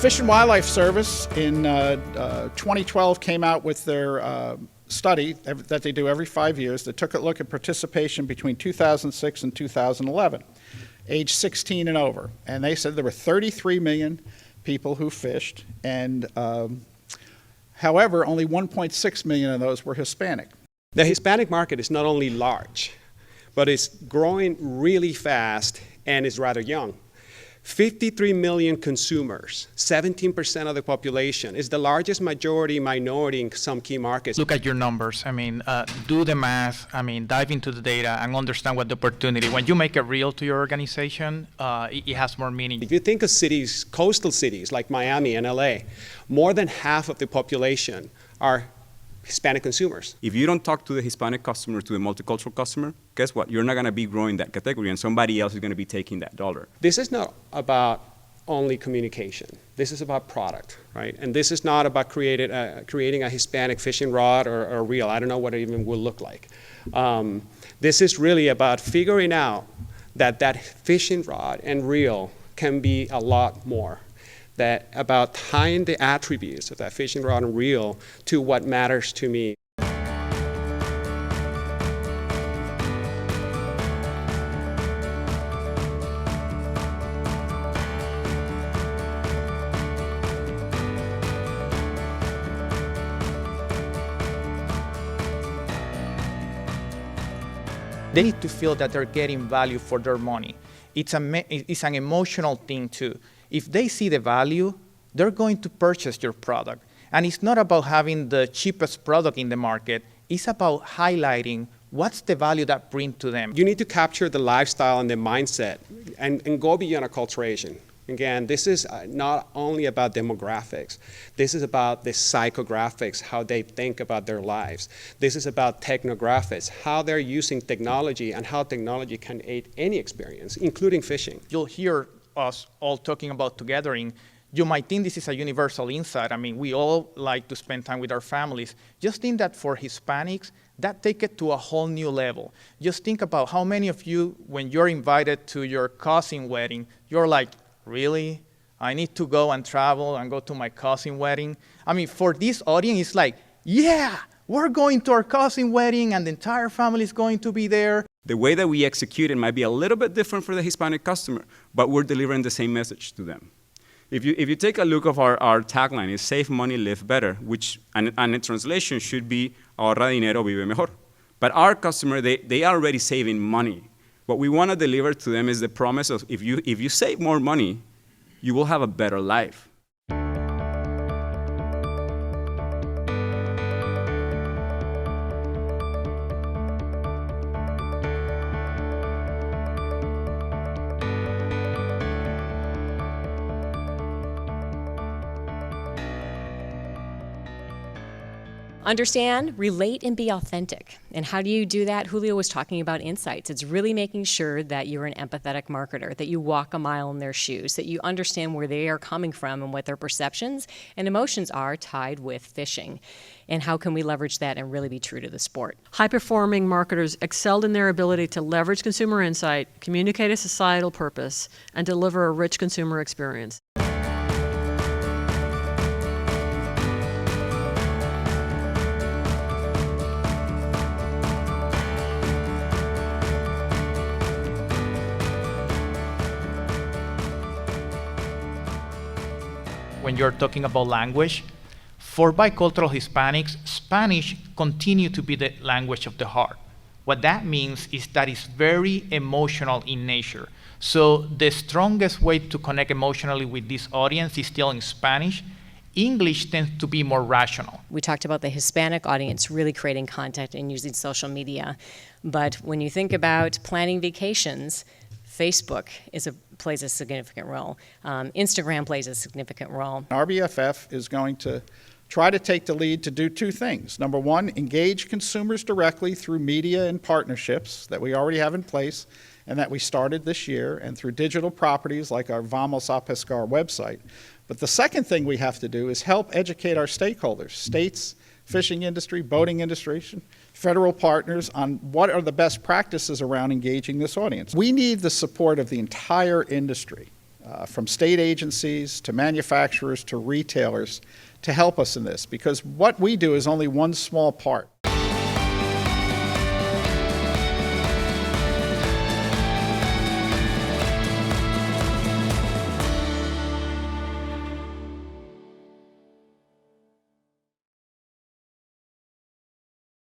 Fish and Wildlife Service in 2012 came out with their study that they do every 5 years that took a look at participation between 2006 and 2011, age 16 and over. And they said there were 33 million people who fished, and however, only 1.6 million of those were Hispanic. The Hispanic market is not only large, but it's growing really fast and is rather young. 53 million consumers, 17% of the population, is the largest majority minority in some key markets. Look at your numbers. I mean, do the math. I mean, dive into the data and understand what the opportunity. When you make it real to your organization, it has more meaning. If you think of cities, coastal cities like Miami and LA, more than half of the population are Hispanic consumers. If you don't talk to the Hispanic customer, to the multicultural customer, guess what? You're not going to be growing that category, and somebody else is going to be taking that dollar. This is not about only communication. This is about product, right? And this is not about creating a Hispanic fishing rod or a reel. I don't know what it even will look like. This is really about figuring out that fishing rod and reel can be a lot more. That about tying the attributes of that fishing rod and reel to what matters to me. They need to feel that they're getting value for their money. It's an emotional thing too. If they see the value, they're going to purchase your product. And it's not about having the cheapest product in the market. It's about highlighting what's the value that brings to them. You need to capture the lifestyle and the mindset and go beyond acculturation. Again, this is not only about demographics. This is about the psychographics, how they think about their lives. This is about technographics, how they're using technology and how technology can aid any experience, including fishing. You'll hear us all talking about togethering. You might think this is a universal insight. I mean, we all like to spend time with our families. Just think that for Hispanics, that take it to a whole new level. Just think about how many of you, when you're invited to your cousin wedding, you're like, really? I need to go and travel and go to my cousin wedding? I mean, for this audience, it's like, yeah, we're going to our cousin wedding and the entire family is going to be there. The way that we execute it might be a little bit different for the Hispanic customer, but we're delivering the same message to them. If you take a look of our tagline, it's save money, live better, which, and in translation should be ahorra dinero, vive mejor. But our customer, they are already saving money. What we want to deliver to them is the promise of if you save more money, you will have a better life. Understand, relate, and be authentic. And how do you do that? Julio was talking about insights. It's really making sure that you're an empathetic marketer, that you walk a mile in their shoes, that you understand where they are coming from and what their perceptions and emotions are tied with fishing. And how can we leverage that and really be true to the sport? High-performing marketers excelled in their ability to leverage consumer insight, communicate a societal purpose, and deliver a rich consumer experience. When you're talking about language, for bicultural Hispanics, Spanish continues to be the language of the heart. What that means is that it's very emotional in nature. So the strongest way to connect emotionally with this audience is still in Spanish. English tends to be more rational. We talked about the Hispanic audience really creating content and using social media. But when you think about planning vacations, Facebook plays a significant role. Instagram plays a significant role. RBFF is going to try to take the lead to do two things. Number one, engage consumers directly through media and partnerships that we already have in place and that we started this year, and through digital properties like our Vamos a Pescar website. But the second thing we have to do is help educate our stakeholders, states, fishing industry, boating industry, federal partners on what are the best practices around engaging this audience. We need the support of the entire industry. from state agencies to manufacturers to retailers to help us in this, because what we do is only one small part.